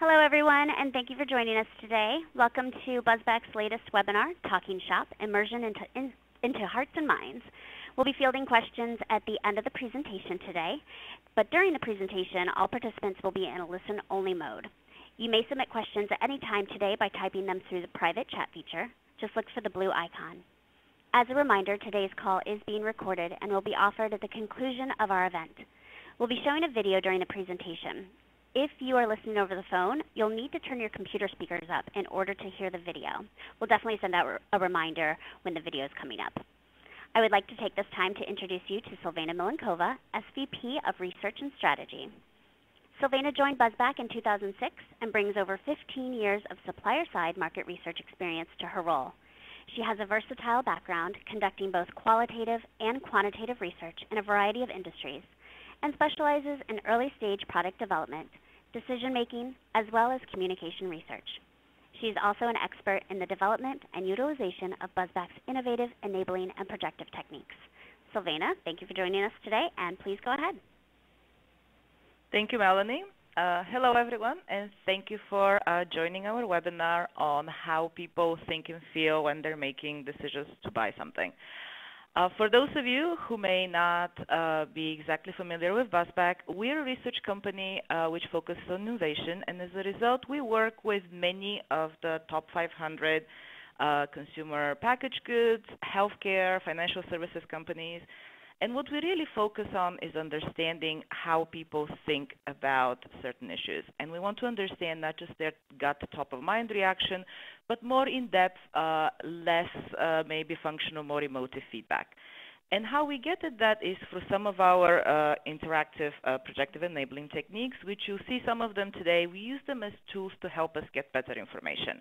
Hello, everyone, and thank you for joining us today. Welcome to BuzzBack's latest webinar, Talking Shop, Immersion into Hearts and Minds. We'll be fielding questions at the end of the presentation today, but during the presentation, all participants will be in a listen-only mode. You may submit questions at any time today by typing them through the private chat feature. Just look for the blue icon. As a reminder, today's call is being recorded and will be offered at the conclusion of our event. We'll be showing a video during the presentation. If you are listening over the phone, you'll need to turn your computer speakers up in order to hear the video. We'll definitely send out a reminder when the video is coming up. I would like to take this time to introduce you to Silvana Milenkova, SVP of Research and Strategy. Silvana joined BuzzBack in 2006 and brings over 15 years of supplier-side market research experience to her role. She has a versatile background conducting both qualitative and quantitative research in a variety of industries, and specializes in early-stage product development, decision-making, as well as communication research. She is also an expert in the development and utilization of BuzzBack's innovative, enabling, and projective techniques. Silvana, thank you for joining us today, and please go ahead. Thank you, Melanie. Hello, everyone, and thank you for joining our webinar on how people think and feel when they're making decisions to buy something. For those of you who may not be exactly familiar with BuzzBack, we're a research company which focuses on innovation, and as a result, we work with many of the top 500 consumer packaged goods, healthcare, financial services companies. And what we really focus on is understanding how people think about certain issues. And we want to understand not just their gut top-of-mind reaction, but more in-depth, less maybe functional, more emotive feedback. And how we get at that is through some of our interactive projective enabling techniques, which you'll see some of them today. We use them as tools to help us get better information.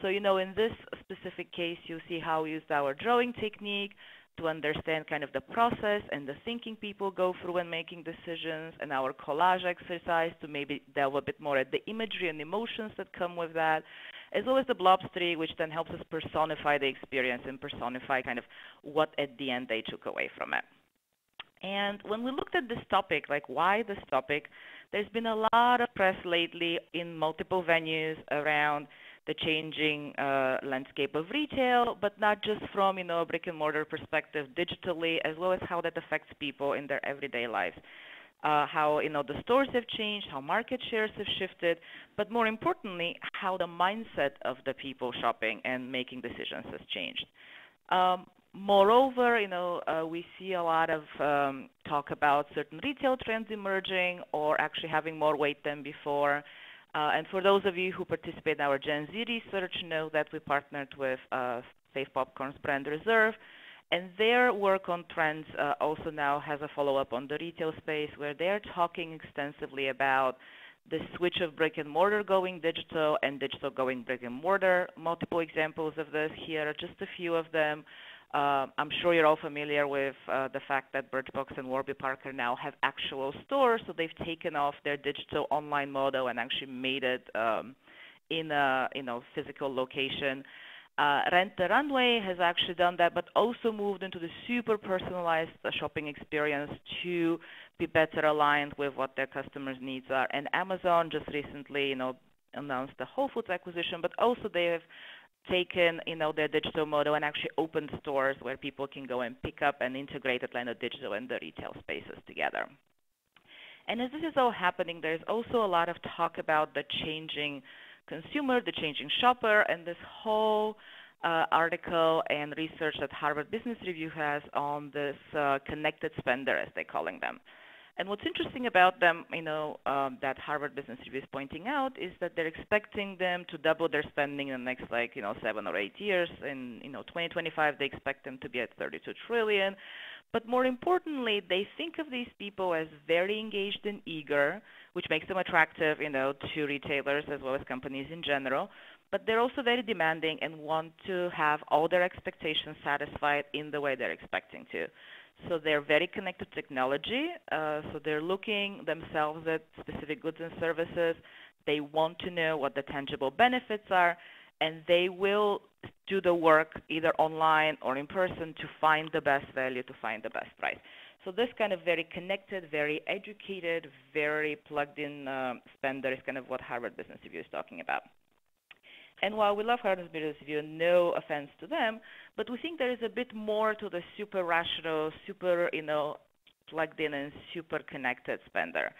So, in this specific case, you'll see how we used our drawing technique to understand kind of the process and the thinking people go through when making decisions, and our collage exercise to maybe delve a bit more at the imagery and emotions that come with that, as well as the blobs tree, which then helps us personify the experience and personify kind of what at the end they took away from it. And when we looked at this topic, like why this topic, there's been a lot of press lately in multiple venues around the changing landscape of retail, but not just from a brick and mortar perspective, digitally, as well as how that affects people in their everyday lives. How the stores have changed, how market shares have shifted, but more importantly, how the mindset of the people shopping and making decisions has changed. Moreover, we see a lot of talk about certain retail trends emerging or actually having more weight than before. And for those of you who participate in our Gen Z research, know that we partnered with Safe Popcorn's Brand Reserve, and their work on trends also now has a follow-up on the retail space, where they're talking extensively about the switch of brick and mortar going digital and digital going brick and mortar. Multiple examples of this here, just a few of them. I'm sure you're all familiar with the fact that Birchbox and Warby Parker now have actual stores, so they've taken off their digital online model and actually made it in a physical location. Rent the Runway has actually done that, but also moved into the super personalized shopping experience to be better aligned with what their customers' needs are. And Amazon just recently, announced the Whole Foods acquisition, but also they have taken their digital model and actually opened stores where people can go and pick up and integrate Atlanta digital and the retail spaces together. And as this is all happening, there's also a lot of talk about the changing consumer, the changing shopper, and this whole article and research that Harvard Business Review has on this connected spender, as they're calling them. And what's interesting about them, that Harvard Business Review is pointing out, is that they're expecting them to double their spending in the next, 7 or 8 years. In 2025, they expect them to be at $32 trillion. But more importantly, they think of these people as very engaged and eager, which makes them attractive, to retailers as well as companies in general. But they're also very demanding and want to have all their expectations satisfied in the way they're expecting to. So they're very connected to technology. So they're looking themselves at specific goods and services. They want to know what the tangible benefits are, and they will do the work either online or in person to find the best value, to find the best price. So this kind of very connected, very educated, very plugged-in spender is kind of what Harvard Business Review is talking about. And while we love Harvard Business Review, no offense to them, but we think there is a bit more to the super rational, super, plugged in and super connected spender.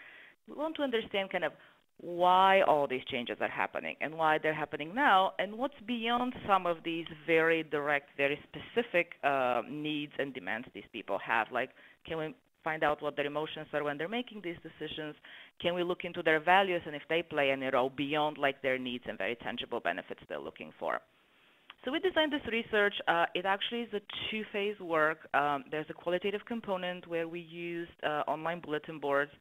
We want to understand kind of why all these changes are happening and why they're happening now, and what's beyond some of these very direct, very specific needs and demands these people have. Like, can we find out what their emotions are when they're making these decisions? Can we look into their values and if they play any role beyond like their needs and very tangible benefits they're looking for? So we designed this research. It actually is a two-phase work. There's a qualitative component where we used online bulletin boards,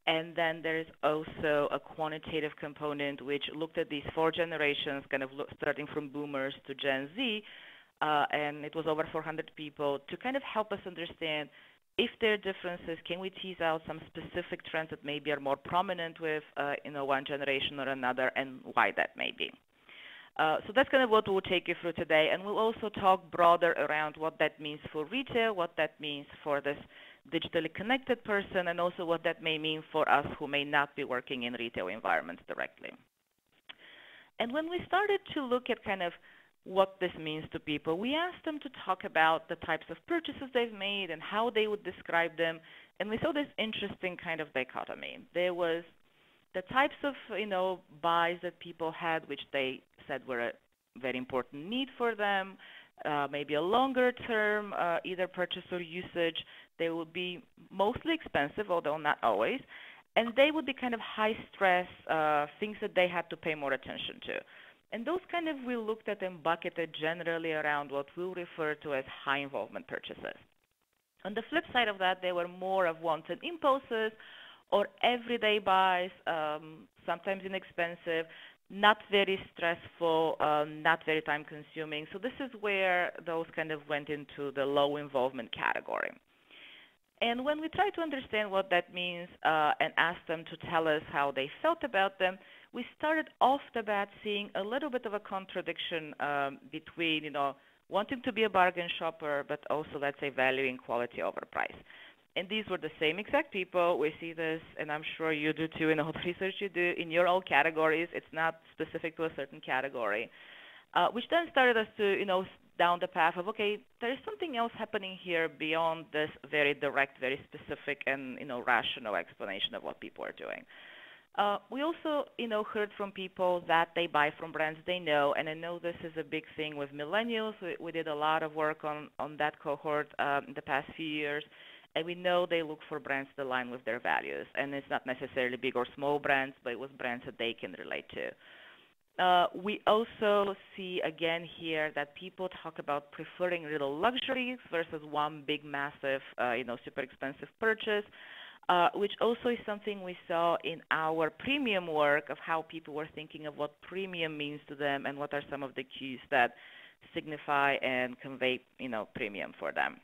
and then there's also a quantitative component which looked at these four generations, kind of starting from boomers to Gen Z, and it was over 400 people to kind of help us understand if there are differences, can we tease out some specific trends that maybe are more prominent with one generation or another, and why that may be. So that's kind of what we'll take you through today, and we'll also talk broader around what that means for retail, what that means for this digitally connected person, and also what that may mean for us who may not be working in retail environments directly. And when we started to look at kind of what this means to people, we asked them to talk about the types of purchases they've made and how they would describe them, and we saw this interesting kind of dichotomy. There was the types of buys that people had, which they said were a very important need for them, maybe a longer term either purchase or usage. They would be mostly expensive, although not always, and they would be kind of high stress, things that they had to pay more attention to. And those kind of we looked at and bucketed generally around what we'll refer to as high involvement purchases. On the flip side of that, they were more of wanted impulses or everyday buys, sometimes inexpensive, not very stressful, not very time consuming. So this is where those kind of went into the low involvement category. And when we try to understand what that means and ask them to tell us how they felt about them, we started off the bat seeing a little bit of a contradiction between, wanting to be a bargain shopper, but also, let's say, valuing quality over price. And these were the same exact people. We see this, and I'm sure you do too in all the research you do in your own categories. It's not specific to a certain category, which then started us to, down the path of, okay, there is something else happening here beyond this very direct, very specific, and, rational explanation of what people are doing. We also, heard from people that they buy from brands they know, and I know this is a big thing with millennials. We did a lot of work on that cohort in the past few years, and we know they look for brands that align with their values, and it's not necessarily big or small brands, but it was brands that they can relate to. We also see, again here, that people talk about preferring little luxuries versus one big, massive, super expensive purchase, which also is something we saw in our premium work of how people were thinking of what premium means to them and what are some of the cues that signify and convey, premium for them.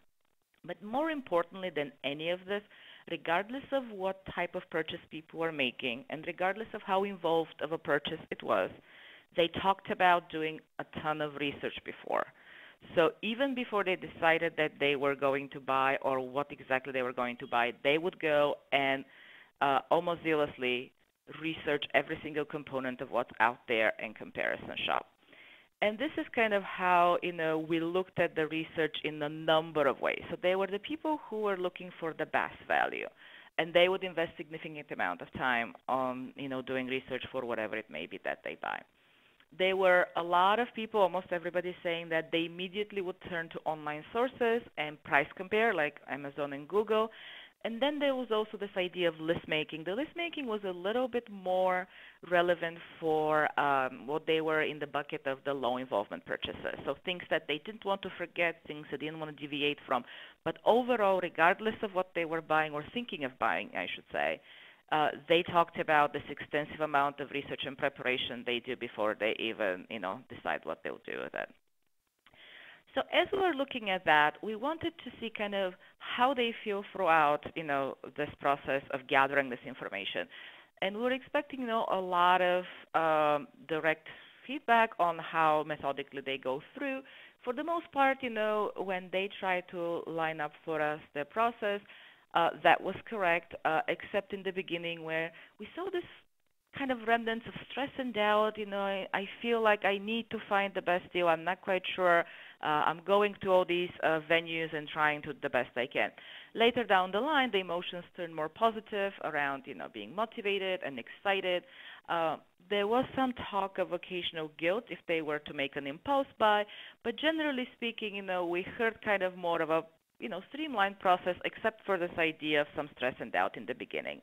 But more importantly than any of this, regardless of what type of purchase people were making and regardless of how involved of a purchase it was, they talked about doing a ton of research before. So even before they decided that they were going to buy or what exactly they were going to buy, they would go and almost zealously research every single component of what's out there and comparison shop. And this is kind of how, we looked at the research in a number of ways. So they were the people who were looking for the best value, and they would invest significant amount of time on, doing research for whatever it may be that they buy. There were a lot of people, almost everybody, saying that they immediately would turn to online sources and price compare, like Amazon and Google. And then there was also this idea of list making. The list making was a little bit more relevant for what they were in the bucket of the low involvement purchases. So things that they didn't want to forget, things they didn't want to deviate from. But overall, regardless of what they were buying or thinking of buying, I should say, they talked about this extensive amount of research and preparation they do before they even, decide what they'll do with it. So as we were looking at that, we wanted to see kind of how they feel throughout, this process of gathering this information. And we were expecting, a lot of direct feedback on how methodically they go through. For the most part, when they try to line up for us the process, That was correct, except in the beginning where we saw this kind of remnants of stress and doubt. I feel like I need to find the best deal. I'm not quite sure. I'm going to all these venues and trying to do the best I can. Later down the line, the emotions turned more positive around, being motivated and excited. There was some talk of occasional guilt if they were to make an impulse buy, but generally speaking, we heard kind of more of a, streamlined process, except for this idea of some stress and doubt in the beginning.